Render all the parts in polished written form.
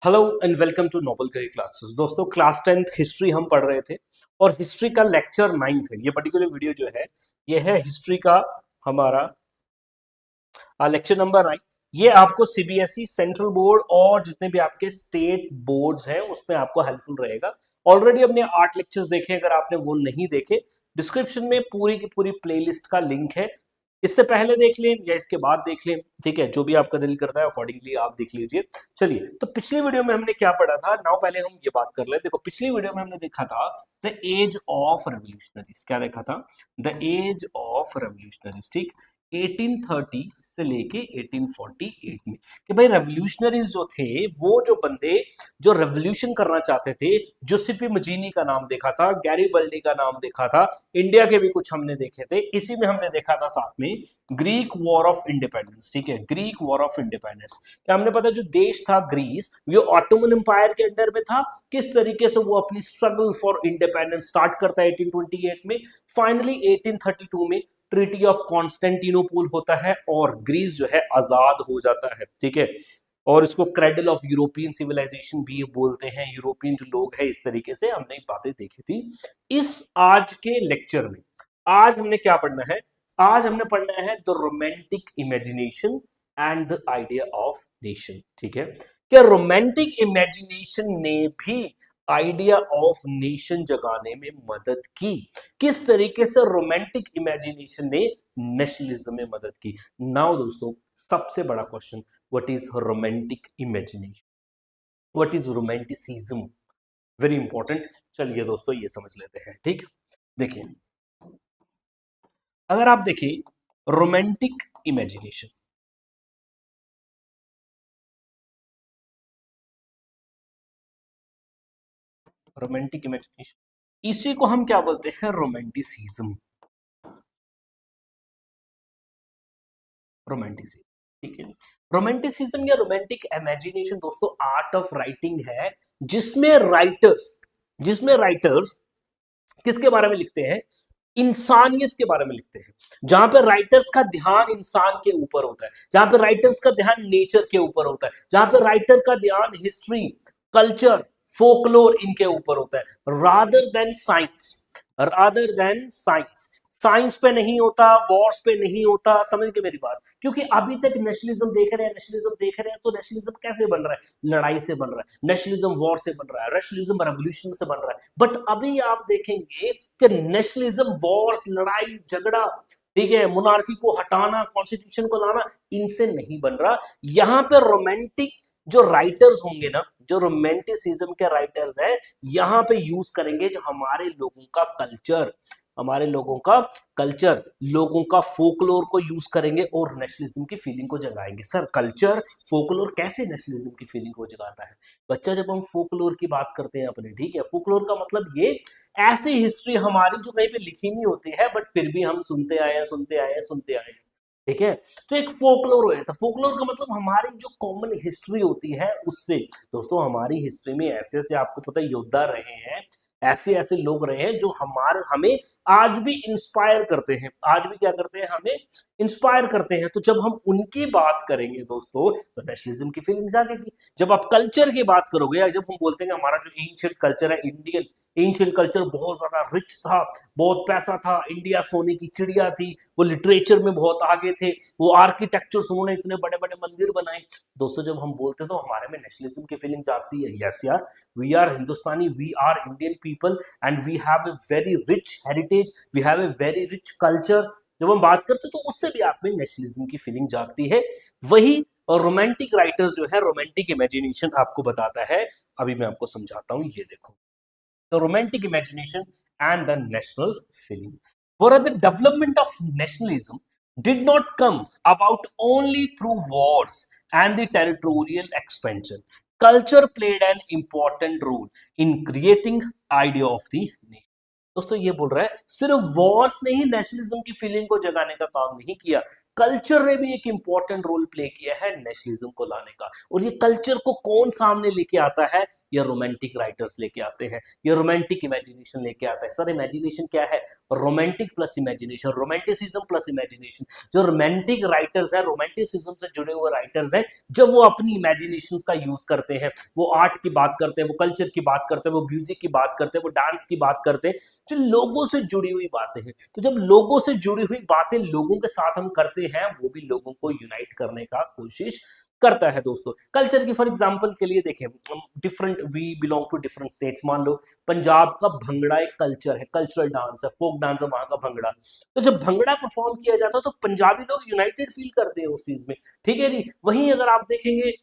Hello and welcome to Noble Career Classes. दोस्तों class 10th history हम पढ़ रहे थे और हिस्ट्री का लेक्चर 9th है। ये पर्टिकुलर वीडियो जो है ये है हिस्ट्री का हमारा लेक्चर नंबर 9। ये आपको सीबीएसई सेंट्रल बोर्ड और जितने भी आपके स्टेट बोर्ड्स हैं उसमें आपको हेल्पफुल रहेगा। ऑलरेडी हमने 8 लेक्चर्स देखे, अगर आपने वो नहीं देखे डिस्क्रिप्शन में पूरी की पूरी प्लेलिस्ट का लिंक है, इससे पहले देख लें या इसके बाद देख लें, ठीक है, जो भी आपका दिल करता है अकॉर्डिंगली आप देख लीजिए। चलिए, तो पिछली वीडियो में हमने क्या पढ़ा था, नाउ पहले हम ये बात कर ले। देखो पिछली वीडियो में हमने देखा था द एज ऑफ रेवोल्यूशनरीज। क्या देखा था? द एज ऑफ रेवोल्यूशनरीज, ठीक, 1830 से लेके 1848 में कि भाई रेवोल्यूशनरीज जो थे, वो जो बंदे जो रेवोल्यूशन करना चाहते थे, जोसेफ मजीनी का नाम देखा था, गैरिबल्डी का नाम देखा था, इंडिया के भी कुछ हमने देखे थे, इसी में हमने देखा था साथ में ग्रीक वॉर ऑफ इंडिपेंडेंस। ठीक है, ग्रीक वॉर ऑफ इंडिपेंडेंस क्या हमने पता, जो देश था ग्रीस, वो ऑटोमन एम्पायर के अंडर में था, किस तरीके से वो अपनी स्ट्रगल फॉर इंडिपेंडेंस स्टार्ट करता है 1828 में, फाइनली 1832 में ट्रीटी ऑफ कॉन्स्टेंटिनोपल होता है और ग्रीस जो है आजाद हो जाता है। ठीक है, और इसको क्रेडल ऑफ यूरोपियन सिविलाइजेशन भी बोलते हैं, यूरोपियन जो लोग हैं, इस तरीके से हमने बातें देखी थी। इस आज के लेक्चर में आज हमने क्या पढ़ना है? आज हमने पढ़ना है the romantic imagination and the idea of nation. ठीक है, क्या रोमांटिक इमेजिनेशन ने भी आइडिया ऑफ नेशन जगाने में मदद की? किस तरीके से रोमांटिक इमेजिनेशन ने नेशनलिज्म में मदद की? नाउ दोस्तों, सबसे बड़ा question, what is romantic imagination, what is romanticism, very important. चलिए दोस्तों ये समझ लेते हैं। ठीक, देखिए, अगर आप देखिए रोमांटिक इमेजिनेशन, रोमांटिक इमेजिनेशन, इसी को हम क्या बोलते हैं? Romanticism, romanticism. ठीक है, रोमांटिसिज्म या रोमांटिक इमेजिनेशन दोस्तों आर्ट ऑफ राइटिंग है, जिसमें राइटर्स किसके बारे में लिखते हैं? इंसानियत के बारे में लिखते हैं। जहां पे राइटर्स का ध्यान इंसान के ऊपर होता है, जहां पे राइटर्स का ध्यान नेचर के ऊपर होता है, जहां पे राइटर का ध्यान हिस्ट्री, कल्चर, फोकलोर इनके ऊपर होता है, रादर देन साइंस। साइंस पे नहीं होता, वॉर्स पे नहीं होता। समझ गए मेरी बात? क्योंकि अभी तक नेशनलिज्म देख रहे हैं तो नेशनलिज्म कैसे बन रहा है? लड़ाई से बन रहा है। नेशनलिज्म वॉर से बन रहा है, नेशनलिज्म रेवोल्यूशन से बन रहा है। बट अभी आप देखेंगे कि नेशनलिज्म वॉर्स, लड़ाई झगड़ा, ठीक है, मोनार्की को हटाना, कॉन्स्टिट्यूशन को लाना, इनसे नहीं बन रहा। यहाँ पे रोमांटिक जो राइटर्स होंगे ना, जो रोमांटिसिज्म के राइटर्स हैं, यहाँ पे यूज करेंगे जो हमारे लोगों का फोकलोर को यूज करेंगे और नेशनलिज्म की फीलिंग को जगाएंगे। सर कल्चर फोकलोर कैसे नेशनलिज्म की फीलिंग को जगाता है? बच्चा, जब हम फोकलोर की बात करते हैं अपने, ठीक है, फोकलोर का मतलब ये ऐसी हिस्ट्री हमारी जो कहीं पे लिखी नहीं होती है बट फिर भी हम सुनते आए हैं। ठीक है, तो एक फोकलोर होता है। फोकलोर का मतलब हमारी जो कॉमन हिस्ट्री होती है उससे। दोस्तों हमारी हिस्ट्री में ऐसे ऐसे आपको पता है योद्धा रहे हैं, ऐसे ऐसे लोग रहे हैं जो हमें आज भी इंस्पायर करते हैं, आज भी क्या करते हैं? हमें इंस्पायर करते हैं। तो जब हम उनकी बात करेंगे दोस्तों तो नेशनलिज्म की फीलिंग जागेगी। जब आप कल्चर की बात करोगे, या जब हम बोलते हैं हमारा जो एंशिएंट कल्चर है, इंडियन एंशिएंट कल्चर बहुत ज्यादा रिच था, बहुत पैसा था, इंडिया सोने की चिड़िया थी, वो लिटरेचर में बहुत आगे थे, वो आर्किटेक्चर, उन्होंने इतने बड़े बड़े मंदिर बनाए। दोस्तों जब हम बोलते हैं तो हमारे में नेशनलिज्म की फीलिंग जागती है। यस यार, we are Hindustani, we are Indian people and we have a very rich heritage, we have a very rich culture. जब हम बात करते हैं तो उससे भी आप में नेशनलिज्म की फीलिंग जागती है। वही और रोमांटिक राइटर्स जो है, रोमांटिक इमेजिनेशन आपको बताता है। अभी मैं आपको समझाता हूं, ये देखो, the romantic imagination and the national feeling. For the development of nationalism did not come about only through wars and the territorial expansion. Culture played an important role in creating idea of the nation. दोस्तों ये बोल रहा है सिर्फ Wars ने ही nationalism की feeling को जगाने का काम नहीं किया, कल्चर ने भी एक इंपॉर्टेंट रोल प्ले किया है नेशनलिज्म को लाने का। और ये कल्चर को कौन सामने लेके आता है? ये रोमांटिक राइटर्स लेके आते हैं, ये रोमांटिक इमेजिनेशन लेके आता है। सर इमेजिनेशन क्या है? Romantic plus imagination, romanticism plus imagination. जो रोमांटिक राइटर्स है, रोमांटिसिज्म से जुड़े हुए राइटर्स हैं, जब वो अपनी इमेजिनेशन का यूज करते हैं, वो आर्ट की बात करते हैं, वो कल्चर की बात करते हैं, वो म्यूजिक की बात करते हैं, वो डांस की बात करते हैं, जो लोगों से जुड़ी हुई बातें हैं। तो जब लोगों से जुड़ी हुई बातें लोगों के साथ हम करते हैं, वो भी लोगों को यूनाइट करने का कोशिश करता है दोस्तों। कल्चर की फॉर एग्जांपल के लिए देखें, different, we belong to different states. मान लो पंजाब का भंगड़ा एक कल्चर है, कल्चरल डांस है, फोक डांस है वहां का भंगड़ा। तो जब भंगड़ा परफॉर्म किया जाता है तो पंजाबी लोग यूनाइटेड फील करते हैं उस चीज में, ठीक है जी। वहीं अगर आप देखेंगे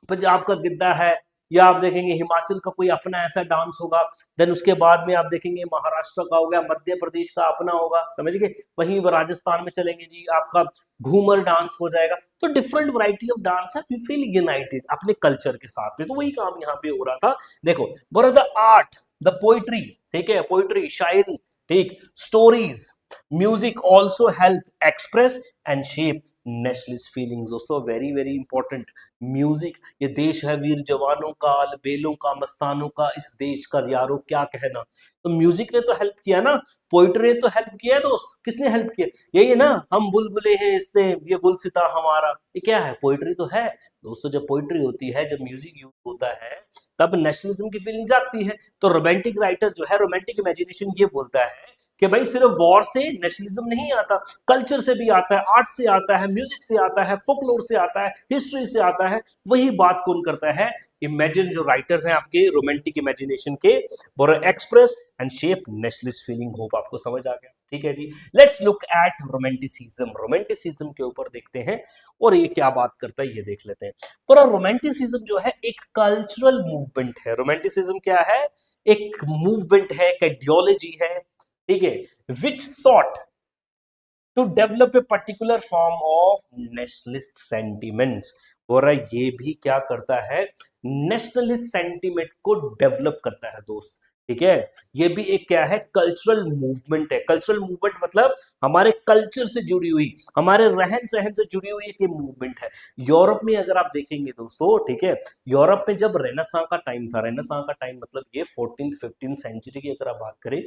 पंजाब का गिद्दा है, या आप देखेंगे हिमाचल का कोई अपना ऐसा डांस होगा, देन उसके बाद में आप देखेंगे महाराष्ट्र का हो गया, मध्य प्रदेश का अपना होगा, समझ गए। वहीं राजस्थान में चलेंगे जी, आपका घूमर डांस हो जाएगा। तो डिफरेंट वैरायटी ऑफ डांस है, वी फील यूनाइटेड अपने कल्चर के साथ में। तो वही काम यहाँ पे हो रहा था। देखो, were the art, the poetry, ठीक है, पोइट्री, शायरी, ठीक, stories, music also help express and shape nationalist feelings. दोस्तों वेरी वेरी इंपॉर्टेंट, म्यूजिक, ये देश है वीर जवानों का, अलबेलों का, मस्तानों का, इस देश का यारो क्या कहना। तो म्यूजिक ने तो हेल्प किया ना, पोइट्री ने तो हेल्प किया दोस्त। किसने हेल्प किया? यही है ना, हम बुलबुले हैं इससे ये गुलसिता हमारा, ये क्या है? पोइट्री तो है दोस्तों। जब पोइट्री होती है, जब म्यूजिक यूज होता है, तब नेशनलिज्म की फीलिंग जागती है। तो रोमांटिक राइटर जो है, रोमांटिक इमेजिनेशन ये बोलता है कि भाई सिर्फ वॉर से नेशनलिज्म नहीं आता, कल्चर से भी आता है, आर्ट से आता है, म्यूजिक से आता है, फोकलोर से आता है, हिस्ट्री से आता है। वही बात कौन करता है? इमेजिन, जो राइटर्स हैं आपके रोमांटिक इमेजिनेशन के, both express and shape nationalist feeling. Hope आपको समझ आ गया, ठीक है जी। Let's look at romanticism. Romanticism के ऊपर देखते हैं और ये क्या बात करता है ये देख लेते हैं। पर रोमांटिसिज्म जो है एक कल्चरल मूवमेंट है। रोमांटिसिज्म क्या है? एक मूवमेंट है, एक आइडियोलॉजी है, ठीक है, which sought to develop a particular form of nationalist sentiments. और ये भी क्या करता है? नेशनलिस्ट सेंटिमेंट को डेवलप करता है दोस्त, ठीक है। ये भी एक क्या है? कल्चरल मूवमेंट है। कल्चरल मूवमेंट मतलब हमारे कल्चर से जुड़ी हुई, हमारे रहन सहन से जुड़ी हुई एक मूवमेंट है। यूरोप में अगर आप देखेंगे दोस्तों, ठीक है, यूरोप में जब रेनेसां का टाइम था, रेनेसां का टाइम मतलब ये 14th-15th सेंचुरी की अगर आप बात करें,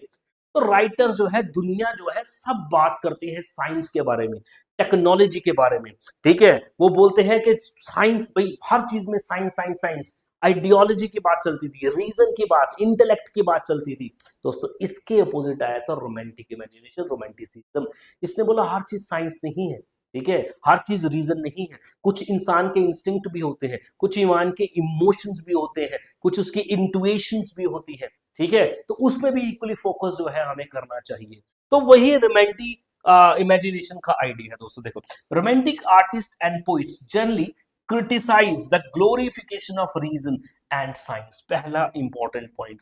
तो राइटर जो है, दुनिया जो है, सब बात करती है साइंस के बारे में, टेक्नोलॉजी के बारे में, ठीक है। वो बोलते हैं कि साइंस, भाई हर चीज में साइंस साइंस साइंस। आइडियोलॉजी की बात चलती थी, रीजन की बात, इंटेलेक्ट की बात चलती थी दोस्तों। इसके अपोजिट आया था रोमांटिक इमेजिनेशन, रोमांटिसिज्म। इसने बोला हर चीज साइंस नहीं है, ठीक है, हर चीज रीजन नहीं है। कुछ इंसान के इंस्टिंक्ट भी होते हैं, कुछ ईमान के इमोशंस भी होते हैं, कुछ उसकी इंटुएशंस भी होती है, ठीक है। तो उसमें भी इक्वली फोकस जो है हमें करना चाहिए। तो वही रोमांटिक इमेजिनेशन का आइडिया है दोस्तों। देखो, romantic artist and poets generally criticise the glorification of reason and science. पहला इंपॉर्टेंट पॉइंट,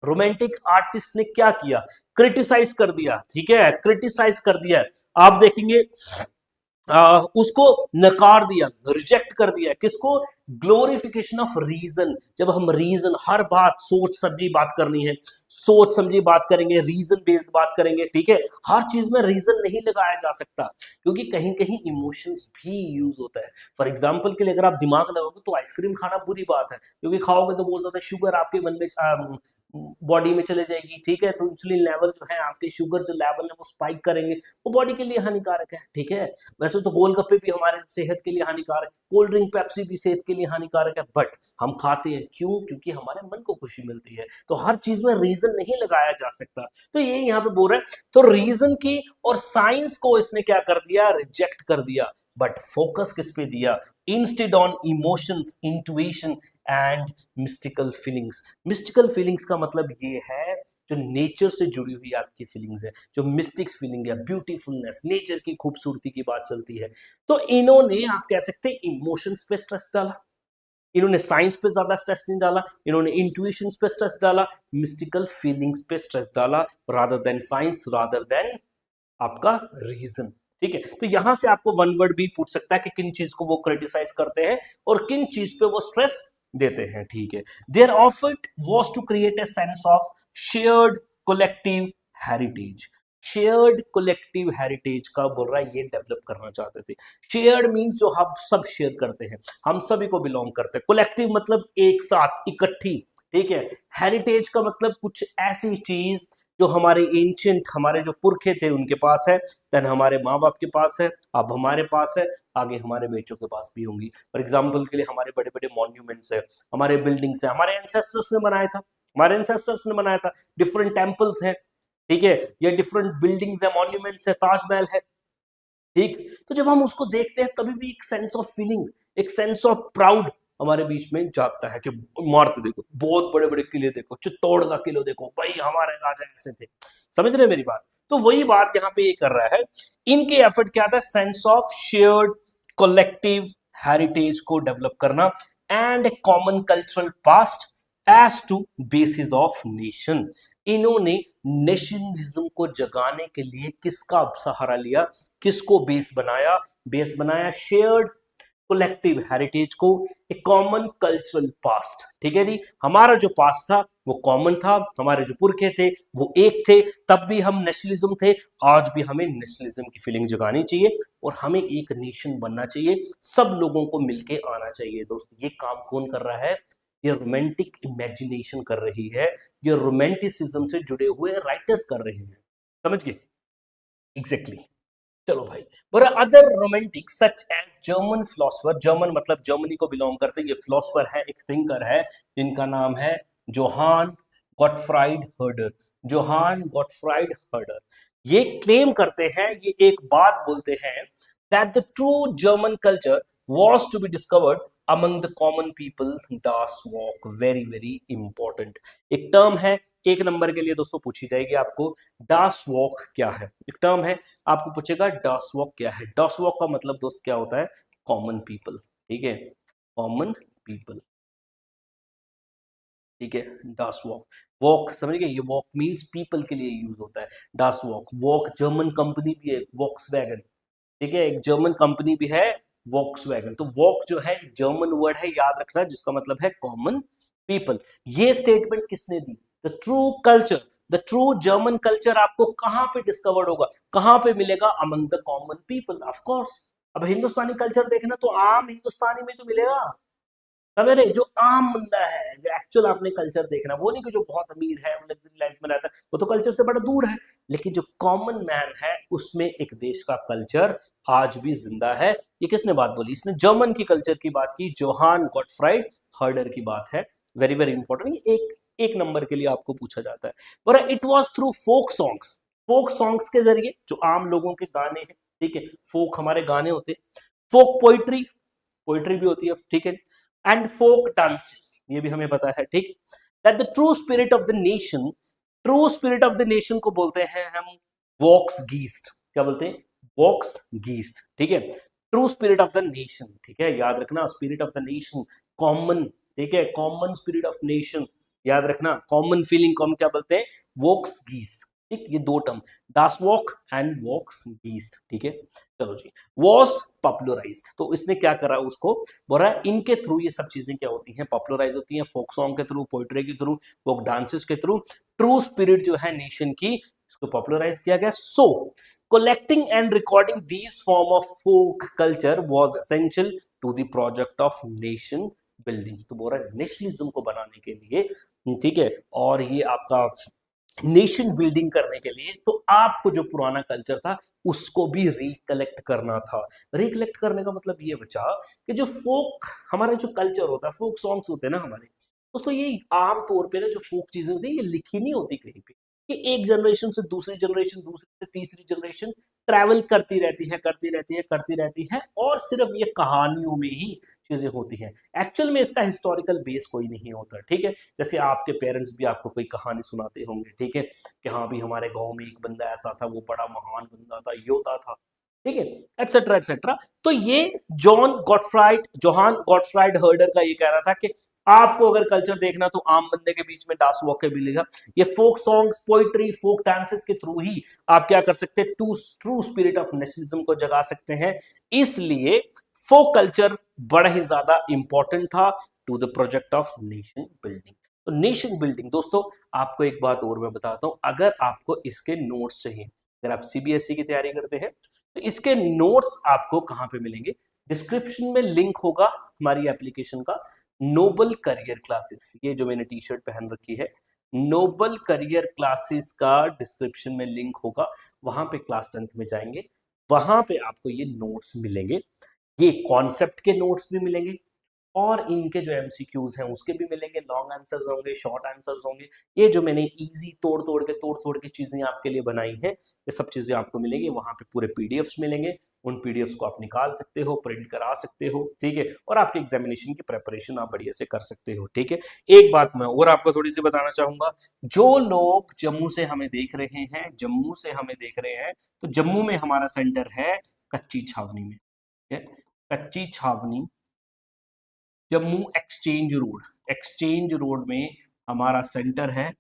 रोमांटिक आर्टिस्ट ने क्या किया? क्रिटिसाइज कर दिया, ठीक है, क्रिटिसाइज कर दिया। आप देखेंगे उसको नकार दिया, रिजेक्ट कर दिया। किसको? Glorification of reason. जब हम रीजन, हर बात सोच समझी बात करनी है, सोच समझी बात करेंगे, रीजन बेस्ड बात करेंगे, ठीक है। हर चीज में रीजन नहीं लगाया जा सकता, क्योंकि कहीं कहीं इमोशंस भी यूज होता है। फॉर एग्जांपल के लिए अगर आप दिमाग लगाओगे तो आइसक्रीम खाना बुरी बात है, क्योंकि खाओगे तो बहुत ज्यादा शुगर आपके मन में, बॉडी में चले जाएगी, ठीक है। तो इंसुलिन लेवल जो है, आपके शुगर जो लेवल है वो स्पाइक करेंगे, वो बॉडी के लिए हानिकारक है, ठीक है। वैसे तो गोलगप्पे भी हमारे सेहत के लिए हानिकारक, कोल्ड ड्रिंक पेप्सी भी सेहत के लिए हानिकारक है, बट हम खाते हैं क्यों? क्योंकि हमारे मन को खुशी मिलती है। तो हर चीज में रीजन नहीं लगाया जा सकता। तो ये यहाँ पे बोल रहे हैं। तो रीजन की और साइंस को इसने क्या कर दिया? रिजेक्ट कर दिया। बट फोकस किस पे दिया? Instead on emotions, intuition and mystical feelings. Mystical feelings का मतलब ये है जो नेचर से जुड़ी हुई आपकी फीलिंग्स है, जो मिस्टिक्स फीलिंग है, ब्यूटीफुलनेस, नेचर की खूबसूरती की बात चलती है। तो इन्होंने, आप कह सकते हैं, इमोशंस पे स्ट्रेस डाला, इन्होंने साइंस पे ज्यादा स्ट्रेस नहीं डाला, इन्होंने इंट्यूशंस पे स्ट्रेस डाला, मिस्टिकल फीलिंग्स पे स्ट्रेस डाला, rather than science, rather than आपका रीजन, ठीक है। तो यहां से आपको वन वर्ड भी पूछ सकता है कि किन चीज को वो क्रिटिसाइज करते हैं और किन चीज पे वो स्ट्रेस देते हैं, ठीक है। Their effort was to create a sense of shared collective heritage. Shared collective heritage का बोल रहा है, ये डेवलप करना चाहते थे। शेयर्ड मींस जो हम सब शेयर करते हैं, हम सभी को बिलोंग करते हैं। कोलेक्टिव मतलब एक साथ, इकट्ठी, ठीक है। हेरिटेज का मतलब कुछ ऐसी चीज जो हमारे एंशियंट, हमारे जो पुरखे थे उनके पास है, देन हमारे माँ बाप के पास है, अब हमारे पास है, आगे हमारे बेटों के पास भी होंगी। फॉर एग्जाम्पल के लिए हमारे बड़े बड़े मॉन्यूमेंट्स है, हमारे बिल्डिंग्स है, हमारे एंसेस्टर्स ने बनाया था, हमारे एंसेस्टर्स ने बनाया था। डिफरेंट टेम्पल्स है, ठीक है, ये डिफरेंट बिल्डिंग्स है, मॉन्यूमेंट्स है, ताजमहल है, ठीक। तो जब हम उसको देखते हैं तभी भी एक सेंस ऑफ फीलिंग, एक सेंस ऑफ प्राउड हमारे बीच में जागता है कि इमारत देखो, बहुत बड़े बड़े किले देखो, चित्तौड़ का किला देखो, भाई हमारे राजा ऐसे थे। समझ रहे मेरी बात? तो वही बात यहाँ पे ये कर रहा है। इनके एफर्ट क्या था? Sense of shared collective heritage को डेवलप करना and common cultural past as to basis of nation. इन्होंने नेशनलिज्म को जगाने के लिए किसका सहारा लिया, किसको बेस बनाया? बेस बनाया शेयर्ड कोलेक्टिव हेरिटेज को, एक कॉमन कल्चरल पास्ट, ठीक है जी। हमारा जो पास्ट था वो कॉमन था, हमारे जो पुरखे थे वो एक थे, तब भी हम नेशनलिज्म थे, आज भी हमें नेशनलिज्म की फीलिंग जगानी चाहिए और हमें एक नेशन बनना चाहिए, सब लोगों को मिलके आना चाहिए। दोस्तों ये काम कौन कर रहा है? ये रोमांटिक इमेजिनेशन कर रही है, ये रोमांटिसिज्म से जुड़े हुए राइटर्स कर रहे हैं। समझ गए? एग्जैक्टली। चलो भाई, पर other romantic such as German philosopher, German मतलब जर्मनी को बिलोंग करते हैं, ये फिलोसफर है, एक थिंकर है, जिनका नाम है Johann Gottfried Herder. Johann Gottfried Herder ये क्लेम करते हैं, ये एक बात बोलते हैं, that the true German culture was to be discovered among the common people. Das walk, very very important एक टर्म है, एक नंबर के लिए दोस्तों पूछी जाएगी आपको। डास वॉक क्या है? एक टर्म है, आपको पूछेगा डास वॉक क्या है। डास वॉक का मतलब दोस्त क्या होता है? कॉमन पीपल, ठीक है, कॉमन पीपल, ठीक है। डास वॉक, वॉक समझ गए, ये वॉक मींस पीपल के लिए यूज होता है। Dance walk, walk German company भी है, वॉक्सवैगन, ठीक है, एक जर्मन कंपनी भी है वॉक्सवैगन। तो वॉक जो है जर्मन वर्ड है, याद रखना, जिसका मतलब है कॉमन पीपल। ये स्टेटमेंट किसने दी? The true culture, the true German culture आपको कहां पे डिस्कवर्ड होगा, कहां पे मिलेगा? Among the common people, of course. अब हिंदुस्तानी कल्चर देखना तो आम हिंदुस्तानी में तो मिलेगा, समझ रहे? जो आम बंदा है, जो एक्चुअल आपने कल्चर देखना, वो नहीं कि जो बहुत अमीर है, लग्जरी लाइफ में रहता है, वो तो कल्चर से बड़ा दूर है। लेकिन जो कॉमन मैन है उसमें एक देश का कल्चर आज भी जिंदा है। ये किसने बात बोली? इसने जर्मन की कल्चर की बात की, जोहान गॉटफ्राइड हर्डर की बात है। वेरी वेरी इंपॉर्टेंट, एक एक नंबर के लिए आपको पूछा जाता है। पर it was through folk songs, folk songs के जरिए, जो आम लोगों के गाने हैं, ठीक है, फोक हमारे गाने होते, फोक पोइट्री, पोइट्री भी होती है, ठीक है, एंड फोक डांसेस, ये भी हमें पता है, ठीक। That the true spirit of the nation, true spirit of the nation को बोलते हैं हम वॉक्स गीस्ट। क्या बोलते हैं? वॉक्स गीस्ट, ठीक है। True spirit of the nation, ठीक है, याद रखना, spirit of the nation, common, ठीक है, कॉमन स्पिरिट ऑफ नेशन, याद रखना, कॉमन फीलिंग को हम क्या बोलते हैं? वॉक्स गीस्ट, ठीक। ये दो term, das Volk and Volksgeist, ठीक है। चलो जी, वॉज पॉपुलराइज्ड, तो इसने क्या करा? उसको बोल रहा है इनके थ्रू ये सब चीजें क्या होती हैं? पॉपुलराइज होती हैं, फोक सॉन्ग के थ्रू, पोइट्री के थ्रू, फोक डांसेस के थ्रू, ट्रू स्पिरिट जो है नेशन की, इसको पॉपुलराइज किया गया। सो collecting and recording these form of folk culture was essential to the project of nation building। तो बोल रहा है नेशनलिज्म को बनाने के लिए, ठीक है, और ये आपका नेशन बिल्डिंग करने के लिए, तो आपको जो पुराना कल्चर था उसको भी रिकलेक्ट करना था। रिकलेक्ट करने का मतलब ये बचा कि जो फोक हमारा जो कल्चर होता है, फोक सॉन्ग्स होते हैं ना हमारे दोस्तों, ये आम तौर पे ना जो फोक चीजें होती है, ये लिखी नहीं होती कहीं पे, कि एक जनरेशन से दूसरी जनरेशन, दूसरी से तीसरी जनरेशन ट्रैवल करती रहती है, करती रहती है, करती रहती है, और सिर्फ ये कहानियों में ही चीजें होती हैं। एक्चुअल में इसका हिस्टोरिकल बेस कोई नहीं होता, ठीक है। जैसे आपके पेरेंट्स भी आपको कोई कहानी सुनाते होंगे, ठीक है, कि हाँ भी हमारे गांव में एक बंदा ऐसा था, वो बड़ा महान बंदा था, योद्धा था, ठीक है, एक्सेट्रा एक्सेट्रा। तो ये जोहान गॉटफ्राइड हर्डर का ये कहना था कि आपको अगर कल्चर देखना तो आम बंदे के बीच में डास वॉक के मिलेगा। ये folk songs, poetry, folk dances के थ्रू ही आप क्या कर सकते हैं? ट्रू स्पिरिट ऑफ नेशनलिज्म को जगा सकते हैं। इसलिए फोक कल्चर बड़ा ही ज्यादा इंपॉर्टेंट था to the project of nation building. तो नेशन बिल्डिंग दोस्तों, आपको एक बात और मैं बताता हूं, अगर आपको इसके नोट्स चाहिए अगर आप सीबीएसई की तैयारी करते हैं तो इसके नोट्स आपको कहां पे मिलेंगे? डिस्क्रिप्शन में लिंक होगा हमारी एप्लीकेशन का, नोबल करियर क्लासेस, ये जो मैंने टी शर्ट पहन रखी है, नोबल करियर क्लासेस का डिस्क्रिप्शन में लिंक होगा, वहां पे क्लास 10th में जाएंगे, वहां पे आपको ये नोट्स मिलेंगे, ये कॉन्सेप्ट के नोट्स भी मिलेंगे और इनके जो एमसीक्यूज हैं उसके भी मिलेंगे, लॉन्ग आंसर्स होंगे, शॉर्ट आंसर्स होंगे, ये जो मैंने इजी तोड़ तोड़ के चीजें आपके लिए बनाई हैं, ये सब चीजें आपको मिलेंगी, वहां पे पूरे पीडीएफ्स मिलेंगे, उन पीडीएफ्स को आप निकाल सकते हो, प्रिंट करा सकते हो, ठीक है, और आपके एग्जामिनेशन की प्रेपरेशन आप बढ़िया से कर सकते हो, ठीक है। एक बात मैं और आपको थोड़ी सी बताना चाहूंगा, जो लोग जम्मू से हमें देख रहे हैं, जम्मू से हमें देख रहे हैं, तो जम्मू में हमारा सेंटर है कच्ची छावनी में, ठीक है, कच्ची छावनी, जम्मू एक्सचेंज रोड में हमारा सेंटर है,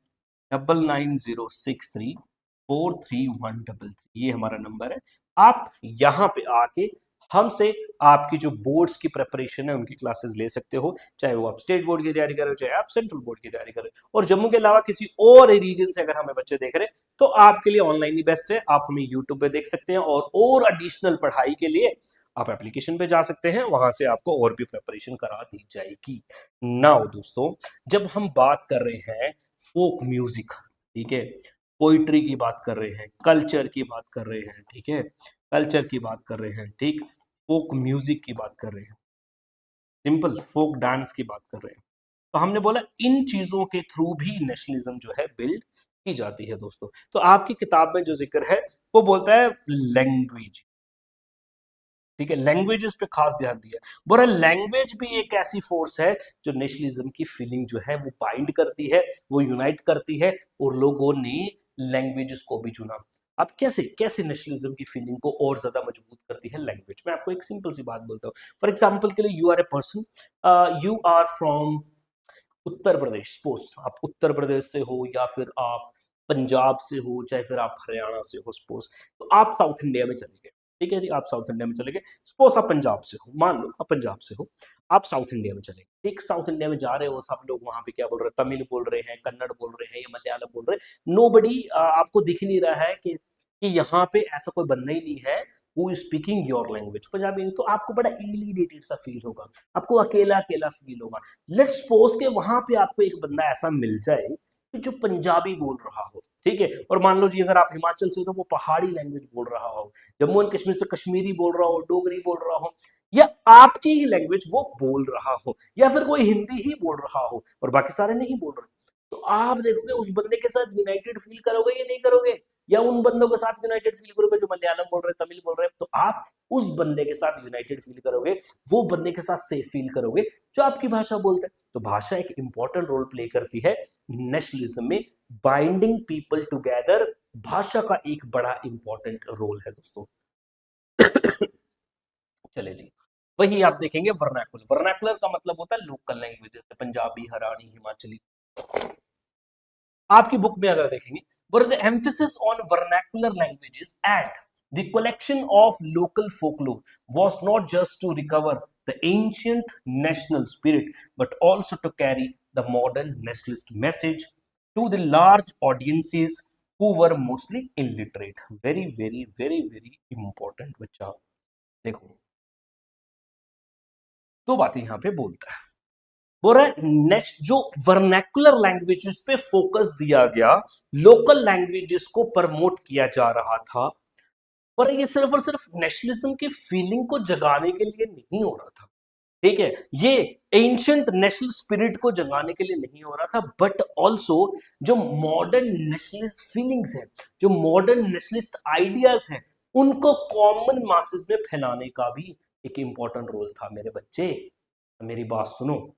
9906343133, ये हमारा नंबर है। आप यहाँ पे आके हमसे आपकी जो बोर्ड्स की प्रिपरेशन है उनकी क्लासेस ले सकते हो, चाहे वो आप स्टेट बोर्ड की तैयारी कर रहे हो, चाहे आप सेंट्रल बोर्ड की तैयारी कर रहे हो, और जम्मू के अलावा किसी और रीजन से अगर हमें बच्चे देख रहे हैं तो आपके लिए ऑनलाइन ही बेस्ट है, आप हमें यूट्यूब पे देख सकते हैं, और एडिशनल पढ़ाई के लिए आप एप्लीकेशन पे जा सकते हैं, वहां से आपको और भी प्रिपरेशन करा दी जाएगी। नाउ दोस्तों, जब हम बात कर रहे हैं फोक म्यूजिक, ठीक है, पोइट्री की बात कर रहे हैं, कल्चर की बात कर रहे हैं, ठीक है, कल्चर की बात कर रहे हैं, ठीक, फोक म्यूजिक की बात कर रहे हैं, सिंपल फोक डांस की बात कर रहे हैं, तो हमने बोला इन चीजों के थ्रू भी नेशनलिज्म जो है बिल्ड की जाती है दोस्तों। तो आपकी किताब में जो जिक्र है वो बोलता है लैंग्वेज, ठीक है, लैंग्वेजेस पे खास ध्यान दिया, बोला लैंग्वेज भी एक ऐसी फोर्स है जो नेशनलिज्म की फीलिंग जो है वो बाइंड करती है, वो यूनाइट करती है, और लोगों ने लैंग्वेजेस को भी चुना। अब कैसे कैसे नेशनलिज्म की फीलिंग को और ज्यादा मजबूत करती है लैंग्वेज? मैं आपको एक सिंपल सी बात बोलता हूँ, फॉर एग्जाम्पल के लिए, you are a person, you are from Uttar Pradesh, suppose आप उत्तर प्रदेश से हो, या फिर आप पंजाब से हो, चाहे फिर आप हरियाणा से हो, सपोज, तो आप साउथ इंडिया में चले गए, ठीक है जी, आप साउथ इंडिया में चले गए, सपोज आप पंजाब से हो, मान लो आप पंजाब से हो, आप साउथ इंडिया में चले गए, ठीक, साउथ इंडिया में जा रहे हो, सब लोग वहां पे क्या बोल रहे हैं, तमिल बोल रहे हैं, कन्नड़ बोल रहे हैं, या मलयालम बोल रहे हैं, नोबडी आपको दिख नहीं रहा है कि यहाँ पे ऐसा कोई बंदा ही नहीं है वो स्पीकिंग योर लैंग्वेज, पंजाबी, तो आपको बड़ा एलिनेटेड सा फील होगा, आपको अकेला अकेला फील होगा। लेट्स सपोज के वहां पे आपको एक बंदा ऐसा मिल जाए कि जो पंजाबी बोल रहा हो, ठीक है, और मान लो जी अगर आप हिमाचल से हो तो वो पहाड़ी लैंग्वेज बोल रहा हो, जम्मू एंड कश्मीर से कश्मीरी बोल रहा हो, डोगरी बोल रहा हो, या आपकी ही लैंग्वेज वो बोल रहा हो, या फिर कोई हिंदी ही बोल रहा हो और बाकी सारे नहीं बोल रहे, तो आप देखोगे उस बंदे के साथ यूनाइटेड फील करोगे या नहीं करोगे, या उन बंदों के साथ यूनाइटेड फील करोगे जो मलयालम बोल रहे हैं, तमिल बोल रहे हैं, तो आप उस बंदे के साथ यूनाइटेड फील करोगे, वो बंदे के साथ सेफ फील करोगे जो आपकी भाषा बोलते हैं। तो भाषा एक इंपॉर्टेंट रोल प्ले करती है नेशनलिज्म में, बाइंडिंग पीपल टुगेदर, भाषा का एक बड़ा इंपॉर्टेंट रोल है दोस्तों। चले जी, वही आप देखेंगे वर्नाकुलर, वर्नाकुलर का मतलब होता है लोकल लैंग्वेज, जैसे पंजाबी, हरियाणी, हिमाचली, आपकी बुक में अगर देखेंगे, but the emphasis on vernacular languages and the collection of local folklore was not just to recover the ancient national spirit but also to carry the modern nationalist message to the large audiences who were mostly illiterate। very very very very important बच्चा, देखो दो बातें यहां पे बोलता है, बोल रहा है नेक्स्ट जो वर्नैकुलर लैंग्वेजेस पे फोकस दिया गया, लोकल लैंग्वेजेस को प्रमोट किया जा रहा था, पर ये सिर्फ और सिर्फ नेशनलिज्म की फीलिंग को जगाने के लिए नहीं हो रहा था, ठीक है, ये एंशिएंट नेशनल स्पिरिट को जगाने के लिए नहीं हो रहा था, बट ऑल्सो जो मॉडर्न नेशनलिस्ट फीलिंग्स है, जो मॉडर्न नेशनलिस्ट आइडियाज हैं, उनको कॉमन मासेस में फैलाने का भी एक इंपॉर्टेंट रोल था। मेरे बच्चे मेरी बात सुनो,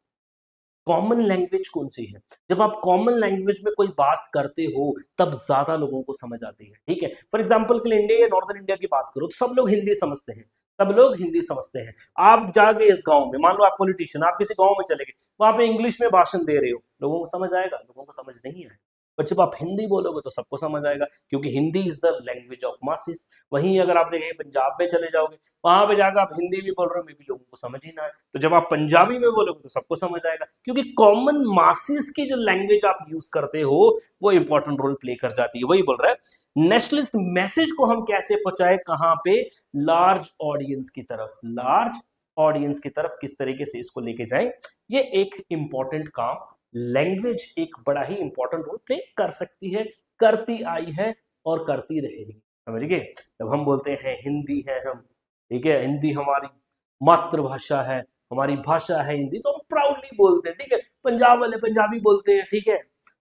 कॉमन लैंग्वेज कौन सी है? जब आप कॉमन लैंग्वेज में कोई बात करते हो तब ज्यादा लोगों को समझ आती है, ठीक है, फॉर एग्जांपल के लिए इंडिया या नॉर्दर्न इंडिया की बात करो तो सब लोग हिंदी समझते हैं, सब लोग हिंदी समझते हैं। आप जाके इस गांव में, मान लो आप पॉलिटिशियन, आप किसी गांव में चले गए, वहां पे इंग्लिश में भाषण दे रहे हो, लोगों को समझ आएगा? लोगों को समझ नहीं आएगा। बट जब आप हिंदी बोलोगे तो सबको समझ आएगा, क्योंकि Hindi is the language of masses. वहीं अगर आप देखें पंजाब में चले जाओगे, वहां पे जाकर आप हिंदी भी बोल रहे हो, मे भी लोगों को समझ ही ना आए। तो जब आप पंजाबी में बोलोगे तो सबको समझ आएगा, क्योंकि कॉमन मासेस की जो लैंग्वेज आप यूज करते हो वो इंपॉर्टेंट रोल प्ले कर जाती है। वही बोल रहा है नेशनलिस्ट मैसेज को हम कैसे पहुंचाए, कहां पे, लार्ज ऑडियंस की तरफ, लार्ज ऑडियंस की तरफ किस तरीके से इसको लेके जाए, ये एक इंपॉर्टेंट काम लैंग्वेज एक बड़ा ही इंपॉर्टेंट रोल प्ले कर सकती है, करती आई है और करती रहेगी। समझ गए? जब हम बोलते हैं हिंदी है हम, ठीक है, हिंदी हमारी मातृभाषा है, हमारी भाषा है हिंदी, तो हम प्राउडली बोलते हैं, ठीक है। पंजाब वाले पंजाबी बोलते हैं, ठीक है।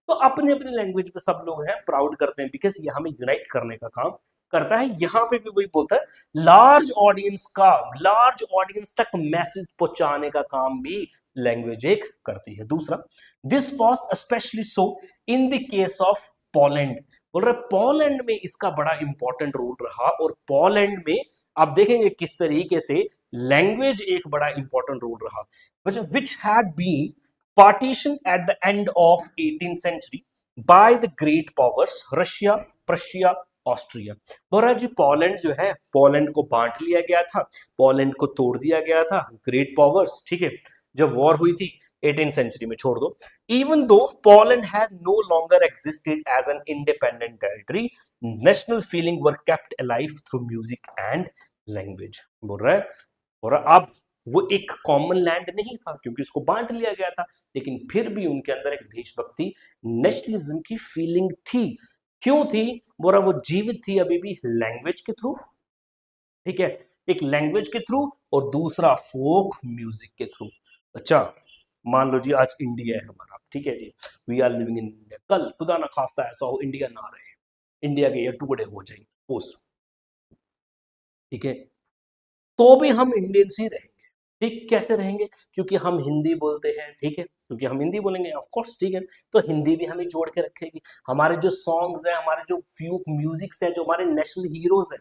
तो अपने अपने लैंग्वेज पे सब लोग हैं प्राउड करते हैं, बिकॉज ये हमें यूनाइट करने का काम करता है। यहाँ पे भी वही बोलता है, लार्ज ऑडियंस का, लार्ज ऑडियंस तक मैसेज पहुंचाने का काम भी लैंग्वेज एक करती है। दूसरा, this was specially so in the case of Poland. बोल रहे पोलैंड में इसका बड़ा इंपॉर्टेंट रोल रहा, और पोलैंड में आप देखेंगे किस तरीके से लैंग्वेज एक बड़ा इंपॉर्टेंट रोल रहा, which had been partition at the end of 18th century by the great powers Russia, Prussia, Austria. बोल रहा जी पोलैंड जो है, पोलैंड को बांट लिया गया था, पोलैंड को तोड़ दिया गया था ग्रेट पावर्स, ठीक है, जब वॉर हुई थी 18th सेंचुरी में, छोड़ दो। Even though Poland has no longer existed as an independent territory, national feeling were kept alive through music and language. बोल रहा है, और अब वो एक कॉमन लैंड नहीं था क्योंकि उसको बांट लिया गया था, लेकिन फिर भी उनके अंदर एक देशभक्ति, नेशनलिज्म की फीलिंग थी। क्यों थी? बोला वो जीवित थी अभी भी लैंग्वेज के थ्रू, ठीक है, एक लैंग्वेज के थ्रू, और दूसरा फोक म्यूजिक के थ्रू। अच्छा, मान लो जी आज इंडिया है हमारा, ठीक है जी, we are living in India, कल खुदा ना खास्ता ऐसा हो इंडिया ना रहे, इंडिया के ये टुकड़े हो जाएंगे पोस्ट, ठीक है, तो भी हम इंडियंस ही रहेंगे। ठीक, कैसे रहेंगे? क्योंकि हम हिंदी बोलते हैं, ठीक है, क्योंकि हम हिंदी बोलेंगे ऑफ कोर्स, ठीक है, तो हिंदी भी हमें जोड़ के रखेगी। हमारे जो सॉन्ग्स हैं, हमारे जो फ्यूक म्यूजिक्स हैं, जो हमारे नेशनल हीरोज हैं,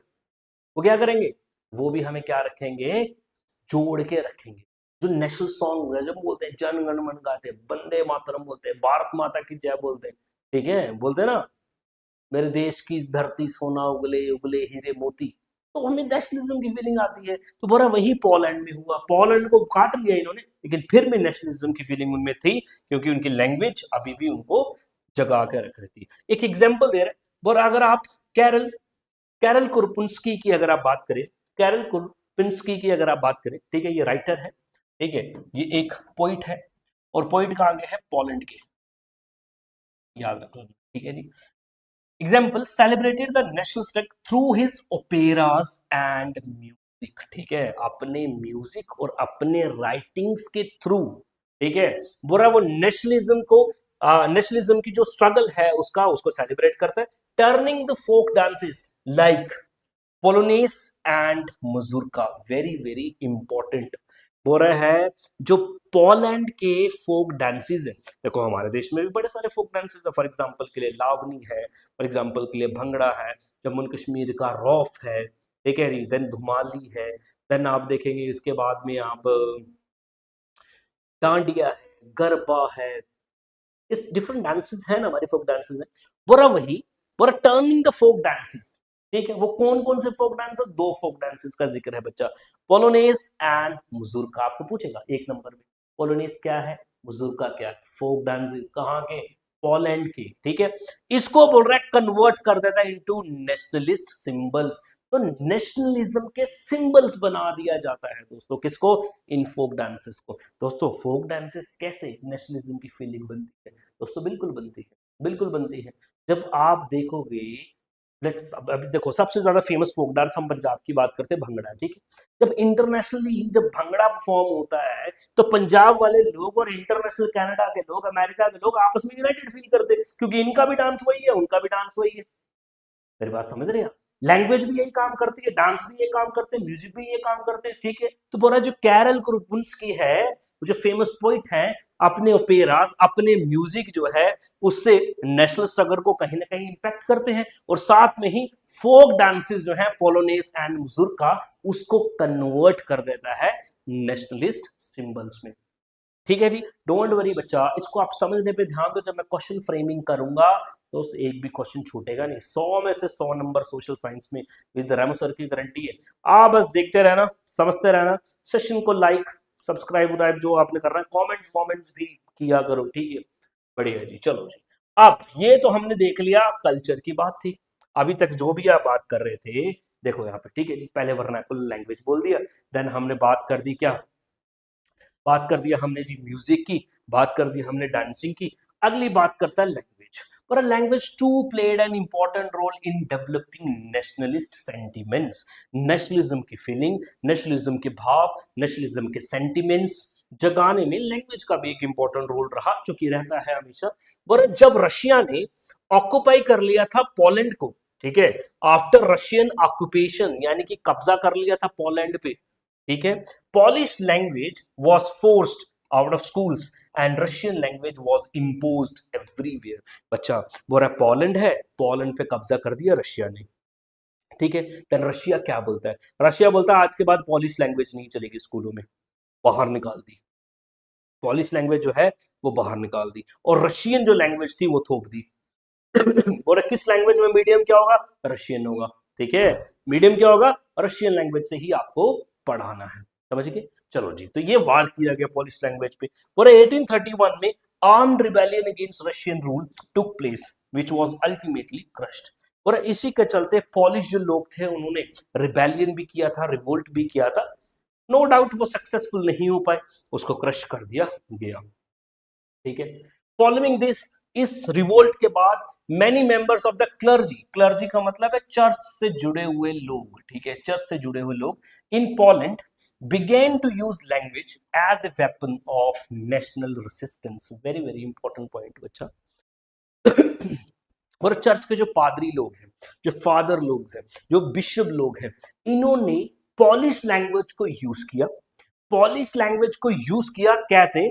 वो क्या करेंगे? वो भी हमें क्या रखेंगे? जोड़ के रखेंगे। जो नेशनल सॉन्ग है, जब बोलते हैं जन गण मन गाते हैं, वंदे मातरम बोलते हैं, भारत माता की जय बोलते हैं, ठीक है, बोलते हैं ना, मेरे देश की धरती सोना उगले उगले हीरे मोती, तो हमें नेशनलिज्म की फीलिंग आती है। तो बोला वही पोलैंड में हुआ, पोलैंड को काट लिया इन्होंने, लेकिन फिर भी नेशनलिज्म की फीलिंग उनमें थी, क्योंकि उनकी लैंग्वेज अभी भी उनको जगा के रख रही थी। एक एग्जाम्पल दे रहे, बोला अगर आप कैरल कैरल कुरपुंस्की की अगर आप बात करें, कैरल कुरपुंस्की की अगर आप बात करें, ठीक है, ये राइटर है, ठीक है, ये एक पोइट है, और पोइट कहाँ गए हैं? पोलैंड के, याद रखना, ठीक है जी। Example, celebrated the national flag through his operas and music, ठीक है, अपने म्यूजिक और अपने राइटिंग्स के थ्रू, ठीक है, बोला वो नेशनलिज्म को, नेशनलिज्म की जो स्ट्रगल है उसको सेलिब्रेट करता है, turning the folk dances like polonaise and mazurka, very very important. बोल रहा है जो पोलैंड के फोक डांसेस हैं, देखो हमारे देश में भी बड़े सारे फोक डांसेस है, फॉर एग्जांपल के लिए लावनी है, फॉर एग्जांपल के लिए भंगड़ा है, जम्मू कश्मीर का रौफ है, ठीक है, देन धुमाली है, देन आप देखेंगे इसके बाद में आप डांडिया है, गरबा है, इस डिफरेंट डांसेस है ना, हमारे फोक डांसेस है। बोरा वही, बोरा टर्निंग द फोक डांसेस, ठीक है, वो कौन कौन से फोक डांस है? दो फोक डांसेस का जिक्र है बच्चा, पोलोनेस एंड मुजुर्का। आपको पूछेगा एक नंबर में, पोलोनेस क्या है, मुजुर्का क्या है? फोक डांसेस कहाँ के? पोलैंड के, ठीक है। इसको बोल रहा है कन्वर्ट कर देता है इनटू नेशनलिस्ट सिंबल्स, तो नेशनलिज्म के सिंबल्स बना दिया जाता है दोस्तों, किसको? इन फोक डांसेस को। दोस्तों फोक डांसेस कैसे नेशनलिज्म की फीलिंग बनती है? दोस्तों बिल्कुल बनती है, बिल्कुल बनती है। जब आप देखोगे, अभी देखो सबसे ज्यादा फेमस फोक डांस हम पंजाब की बात करते हैं, भंगड़ा, ठीक है। जब इंटरनेशनली जब भंगड़ा परफॉर्म होता है, तो पंजाब वाले लोग और इंटरनेशनल कनाडा के लोग, अमेरिका के लोग आपस में यूनाइटेड फील करते हैं, क्योंकि इनका भी डांस वही है, उनका भी डांस वही है। मेरी बात समझ रहे हैं आप? लैंग्वेज भी यही काम करती है, डांस भी ये काम करते हैं, म्यूजिक भी ये काम करते हैं, ठीक है। तो बोला जो कैरल कुरुपुंस्की है, जो फेमस पोइट है, अपने ओपेरास, अपने म्यूजिक जो है, उससे नेशनल स्ट्रगल को कहीं ना कहीं इंपैक्ट करते हैं, और साथ में ही फोक डांसेस जो है पोलोनेस एंड मुजुर्का, उसको कन्वर्ट कर देता है नेशनलिस्ट सिंबल्स में। ठीक है जी, डोंट वरी बच्चा, इसको आप समझने पे ध्यान दो, जब मैं क्वेश्चन फ्रेमिंग करूंगा दोस्त एक भी क्वेश्चन छूटेगा नहीं, 100 में से 100 नंबर सोशल साइंस में विद रेमो सर की गारंटी है। आप बस देखते रहना, समझते रहना, सेशन को लाइक सब्सक्राइब जो आपने करना है, कमेंट्स वॉमेंट्स भी किया करो, ठीक है। बढ़िया जी, चलो जी। अब ये तो हमने देख लिया, कल्चर की बात थी। अभी तक जो भी आप बात कर रहे थे, देखो यहाँ पे, ठीक है जी, पहले वर्नाकुलर लैंग्वेज बोल दिया, देन हमने बात कर दी क्या, बात कर दिया हमने जी म्यूजिक की, बात कर दी हमने डांसिंग की। अगली बात करता है लैंग्वेज। पर language too played an important role in developing nationalist sentiments, nationalism की फीलिंग, नेशनलिज्म के भाव, नेशनलिज्म के सेंटिमेंट्स जगाने में लैंग्वेज का भी एक इंपॉर्टेंट रोल रहा, जो कि रहता है हमेशा। पर जब रशिया ने ऑक्युपाई कर लिया था पोलैंड को, ठीक है, आफ्टर रशियन ऑक्यूपेशन, यानी कि कब्जा कर लिया था पोलैंड पे, ठीक है, polish language was forced out of schools and Russian language was imposed everywhere. बच्चा बोल रहा है पोलैंड है, पोलैंड पे कब्जा कर दिया रशिया ने, ठीक है। तो रशिया क्या बोलता है, रशिया बोलता है आज के बाद पॉलिश लैंग्वेज नहीं चलेगी स्कूलों में, बाहर निकाल दी, पॉलिश लैंग्वेज जो है वो बाहर निकाल दी, और रशियन जो लैंग्वेज थी वो थोप दी। बोला किस लैंग्वेज में मीडियम क्या होगा, रशियन होगा, ठीक है, मीडियम क्या होगा, रशियन लैंग्वेज से ही आपको पढ़ाना है, समझ गए। चलो जी, तो ये वार किया गया पॉलिश लैंग्वेज पे। और 1831 में armed rebellion against Russian rule took place which was ultimately crushed. और इसी के चलते पॉलिश जो लोग थे उन्होंने रिबेलियन भी किया था, रिवोल्ट भी किया था, नो डाउट वो सक्सेसफुल नहीं हो पाए, उसको क्रश कर दिया गया, ठीक है। फॉलोइंग दिस, इस रिवोल्ट के बाद many members of the clergy, clergy का मतलब है चर्च से जुड़े हुए लोग, ठीक है, चर्च से जुड़े हुए लोग in Poland began to use language as a weapon of national resistance। very very important point बच्चा। और चर्च के जो पादरी लोग हैं, जो फादर लोग हैं, जो बिशप लोग हैं, इन्होंने पॉलिश लैंग्वेज को यूज किया, पॉलिश लैंग्वेज को यूज किया कैसे,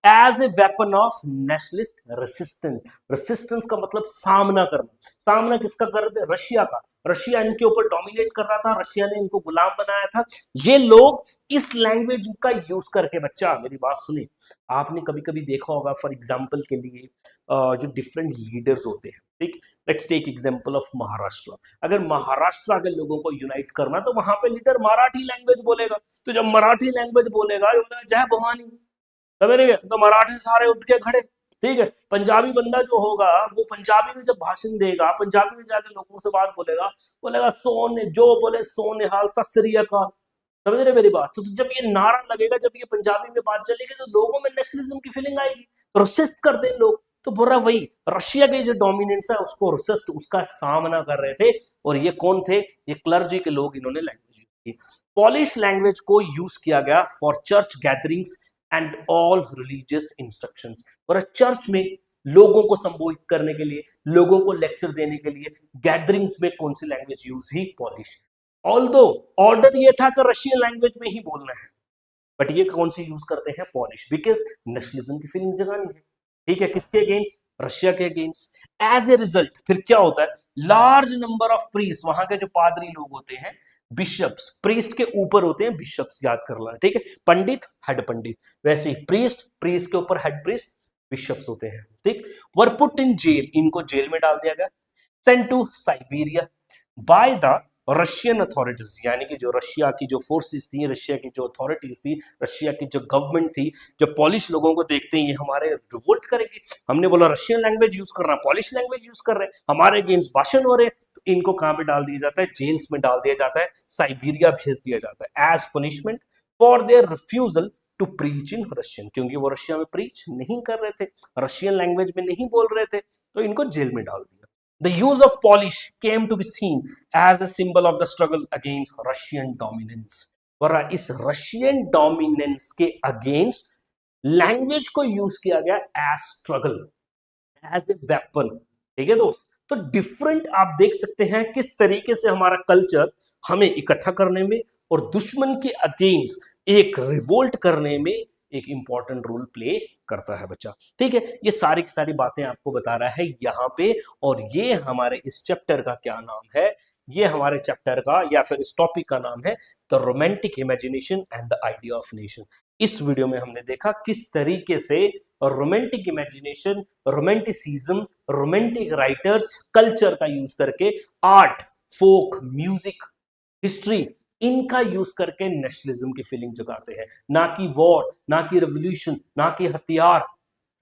as a weapon of nationalist resistance. Resistance का मतलब सामना करना, सामना किसका कर रहे थे, रशिया का, रशिया इनके ऊपर डोमिनेट कर रहा था, रशिया ने इनको गुलाम बनाया था, ये लोग इस लैंग्वेज का यूज करके, बच्चा मेरी बात सुनिए, आपने कभी कभी देखा होगा फॉर एग्जांपल के लिए जो डिफरेंट लीडर्स होते हैं, ठीक, let's take example of Maharashtra. अगर महाराष्ट्र के लोगों को यूनाइट करना तो वहां पे लीडर मराठी लैंग्वेज बोलेगा, तो जब मराठी लैंग्वेज बोलेगा जय भवानी, समझ रहे, तो मराठी सारे उठ के खड़े, ठीक है। पंजाबी बंदा जो होगा वो पंजाबी में जब भाषण देगा, पंजाबी में जाके लोगों से बात बोलेगा, बोलेगा सोने जो बोले सोने हाल सत श्री अकाल, समझ रहे मेरी बात। तो जब ये नारा लगेगा, जब ये पंजाबी में बात चलेगी, तो लोगों में नेशनलिज्म की फीलिंग आएगी, तो रेसिस्ट कर दें लोग। तो बोल रहा वही रशिया के जो डोमिनेंस है उसको रेसिस्ट, उसका सामना कर रहे थे, और ये कौन थे, ये क्लर्जी के लोग, इन्होंने लैंग्वेज यूज की। पॉलिश लैंग्वेज को यूज किया गया for church gatherings and all religious instructions. और चर्च में लोगों को संबोधित करने के लिए, लोगों को लेक्चर देने के लिए गैदरिंग्स में कौन सी लैंग्वेज यूज ही, पॉलिश। ऑल्दो ऑर्डर ये था कि रशियन लैंग्वेज में ही बोलना है, बट ये कौन सी यूज करते हैं, पॉलिश, बिकॉज नेशनलिज्म की फीलिंग जगानी है, ठीक है, किसके अगेंस्ट, रशिया के अगेंस्ट। एज ए रिजल्ट फिर क्या होता है, लार्ज नंबर ऑफ प्रीस्ट, वहां के जो पादरी लोग होते हैं, बिशप्स, प्रीस्ट के ऊपर होते हैं बिशप्स, याद कर लेना, ठीक है, पंडित हेड पंडित, वैसे ही प्रीस्ट, प्रीस्ट के ऊपर हेड प्रीस्ट बिशप्स होते हैं, ठीक। वर पुट इन जेल, इनको जेल में डाल दिया गया। Sent to Siberia by the Russian authorities, यानी कि जो रशिया की जो फोर्सेस थी, रशिया की जो अथॉरिटीज थी, रशिया की जो गवर्नमेंट थी, जब पॉलिश लोगों को देखते हैं ये हमारे रिवोल्ट करेंगे, हमने बोला रशियन लैंग्वेज यूज करना, पॉलिश लैंग्वेज यूज कर रहे हैं, हमारे अगेंस्ट भाषण हो रहे हैं, तो इनको कहां पे डाल दिया जाता है, जेल्स में डाल दिया जाता है, साइबेरिया भेज दिया जाता है as punishment for their refusal to preach in Russian, क्योंकि वो रशिया में प्रीच नहीं कर रहे थे, रशियन लैंग्वेज में नहीं बोल रहे थे, तो इनको जेल में डाल दिया। The use of Polish came to be seen as a symbol of the struggle against Russian dominance। और इस रशियन डोमिनेंस के अगेंस्ट लैंग्वेज को यूज किया गया as struggle, as a weapon, ठीक है दोस्त। तो डिफरेंट आप देख सकते हैं किस तरीके से हमारा कल्चर हमें इकट्ठा करने में और दुश्मन के अगेंस्ट एक रिवोल्ट करने में एक इंपॉर्टेंट रोल प्ले करता है बच्चा, ठीक है। ये सारी की सारी बातें आपको बता रहा है यहाँ पे, और ये हमारे इस चैप्टर का क्या नाम है, ये हमारे चैप्टर का या फिर इस टॉपिक का नाम है the romantic imagination and the idea of nation. इस वीडियो में हमने देखा किस तरीके से romantic imagination, romanticism, romantic writers culture का यूज करके आर्ट, फोक, म्यूजिक, हिस्ट्री, इनका यूज करके नेशनलिज्म की फीलिंग जगाते हैं। ना कि वॉर, ना कि रेवोल्यूशन, ना कि हथियार,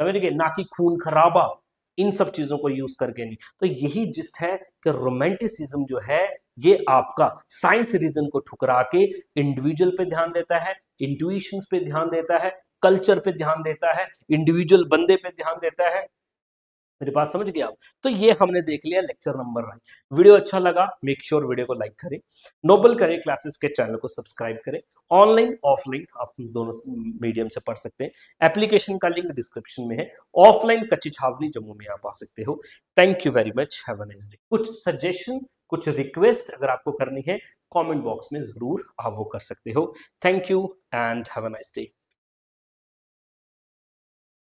समझ गए, ना कि खून खराबा, इन सब चीजों को यूज करके नहीं। तो यही जिस्ट है कि रोमांटिसिज्म जो है ये आपका साइंस रीजन को ठुकरा के इंडिविजुअल पे ध्यान देता है, इंट्यूशंस पे ध्यान देता है, कल्चर पे ध्यान देता है, इंडिविजुअल बंदे पे ध्यान देता है। मेरी बात समझ गए आप? तो ये हमने देख लिया लेक्चर नंबर 9। वीडियो अच्छा लगा, मेक श्योर वीडियो को लाइक करें, नोबल करें क्लासेस के चैनल को सब्सक्राइब करें। ऑनलाइन ऑफलाइन आप दोनों मीडियम से पढ़ सकते हैं। एप्लीकेशन का लिंक डिस्क्रिप्शन में है। ऑफलाइन कच्ची छावनी जम्मू में आप आ सकते हो। Thank you very much, have a nice day. कुछ सजेशन, कुछ रिक्वेस्ट अगर आपको करनी है कमेंट बॉक्स में जरूर आप वो कर सकते हो। Thank you and have a nice day.